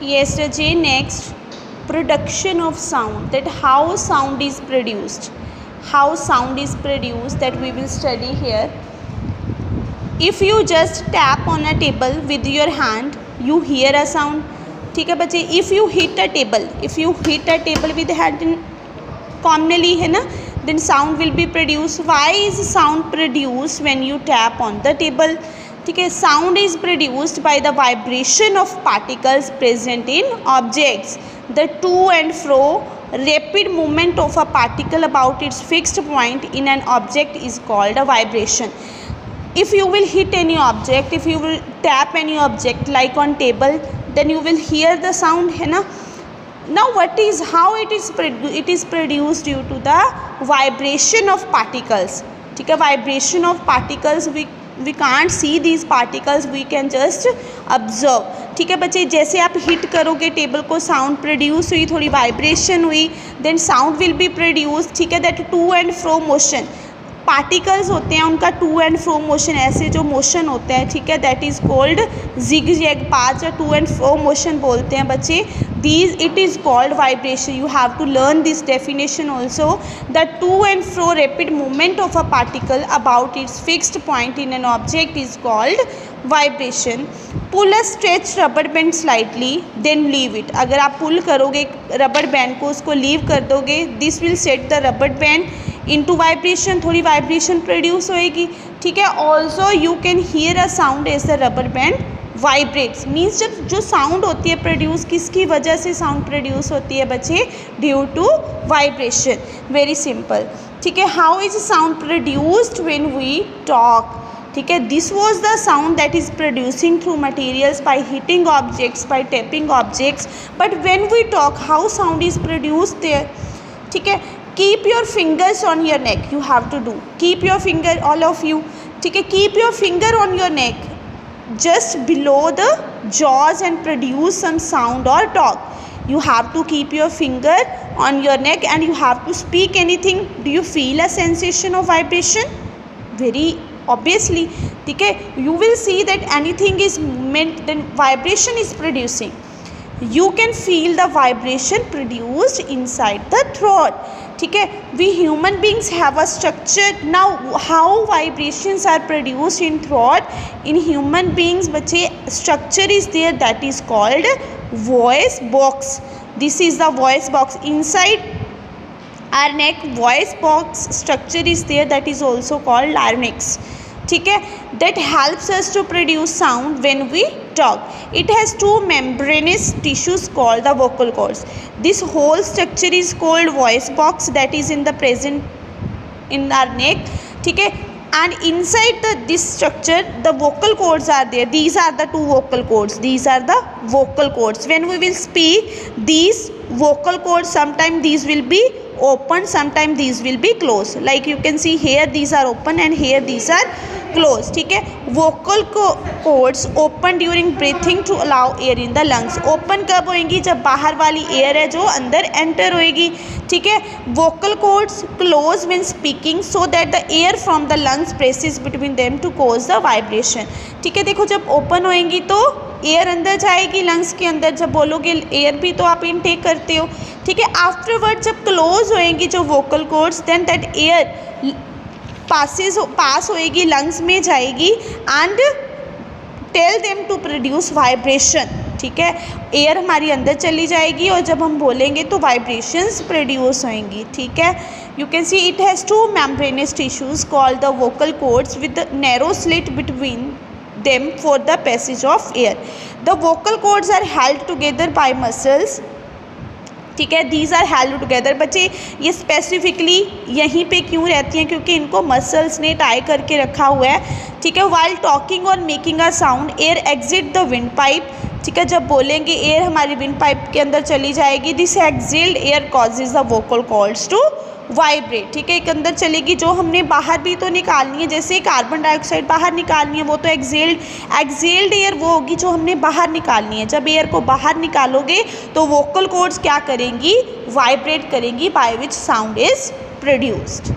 Yes, Rajay. Next, production of sound. That how sound is produced. How sound is produced, that we will study here. If you just tap on a table with your hand, you hear a sound. ठीक है बच्चे. If you hit a table with hand, commonly है ना, then sound will be produced. Why is sound produced when you tap on the table? ठीक है. Sound is produced by the vibration of particles present in objects. The to and fro rapid movement of a particle about its fixed point in an object is called a vibration. If you will hit any object, if you will tap any object like on table, then you will hear the sound, है ना. Now how it is produced due to the vibration of particles. ठीक है. Vibration of particles, we can't see these particles, we can just observe. ठीक है बच्चे. जैसे आप hit करोगे टेबल को, साउंड प्रोड्यूस हुई, थोड़ी वाइब्रेशन हुई, then sound will be produce. ठीक है. That to and fro motion, particles होते हैं उनका टू एंड फ्रो मोशन, ऐसे जो मोशन होता है, ठीक है, that is cold zigzag path, या टू एंड फ्रो मोशन बोलते हैं बच्चे. these it is called vibration. You have to learn this definition also. The to and fro rapid movement of a particle about its fixed point in an object is called vibration. Pull a stretched rubber band slightly, then leave it. अगर आप पुल करोगे rubber band को, उसको leave कर दोगे, this will set the rubber band into vibration. थोड़ी vibration produce होएगी. ठीक है. Also you can hear a sound as the rubber band vibrates. Means जब जो साउंड होती है प्रोड्यूस, किसकी वजह से साउंड प्रोड्यूस होती है बच्चे? Due to vibration. Very simple. ठीक है. How is sound produced when we talk? ठीक है. This was the sound that is producing through materials by hitting objects, by tapping objects. But when we talk, how sound is produced there? ठीक है. Keep your fingers on your neck. You have to do. Keep your finger, all of you. ठीक है. Keep your finger on your neck just below the jaws and produce some sound or talk. You have to keep your finger on your neck and you have to speak anything. Do you feel a sensation of vibration? Very obviously. ठीक है. You will see that anything is movement, then vibration is producing. You can feel the vibration produced inside the throat. ठीक है. We human beings have a structure. Now how vibrations are produced in throat? In human beings बच्चे, structure is there that is called voice box. This is the voice box. Inside our neck voice box structure is there that is also called larynx. ठीक है. That helps us to produce sound when we talk. It has two membranous tissues called the vocal cords. This whole structure is called voice box that is in the present in our neck. ठीक है. And inside this structure the vocal cords are there. These are the two vocal cords. These are the vocal cords. When we will speak, these vocal cords, sometimes these will be open, sometimes these will be closed. Like you can see here, these are open and here these are closed. ठीक है. vocal cords open during breathing to allow air in the lungs. open कब होएंगी? जब बाहर वाली air है जो अंदर enter होएगी. ठीक है. vocal cords close when speaking so that the air from the lungs presses between them to cause the vibration. ठीक है. देखो जब open होएंगी तो एयर अंदर जाएगी लंग्स के अंदर, जब बोलोगे एयर भी तो आप इनटेक करते हो. ठीक है. आफ्टरवर्ड जब क्लोज होएंगी जो vocal cords, then that air pass होएगी लंग्स में जाएगी and tell them to produce vibration. ठीक है. एयर हमारी अंदर चली जाएगी और जब हम बोलेंगे तो वाइब्रेशंस प्रोड्यूस होएंगी. ठीक है. You can see it has two membranous tissues called the vocal cords with narrow slit between them for the passage of air. The vocal cords are held together by muscles. ठीक है. these are held together. बच्चे ये specifically यहीं पे क्यों रहती हैं? क्योंकि इनको मसल्स ने टाई करके रखा हुआ है. ठीक है. while talking or making a sound, air exit the windpipe. ठीक है. जब बोलेंगे एयर हमारी विंड पाइप के अंदर चली जाएगी. This exhaled air causes the vocal cords to vibrate. ठीक है. एक अंदर चलेगी, जो हमने बाहर भी तो निकालनी है, जैसे कार्बन डाइऑक्साइड बाहर निकालनी है वो तो एक्सहेल्ड एयर वो होगी जो हमने बाहर निकालनी है. जब एयर को बाहर निकालोगे तो वोकल कॉर्ड्स क्या करेंगी? वाइब्रेट करेंगी, by which sound is produced.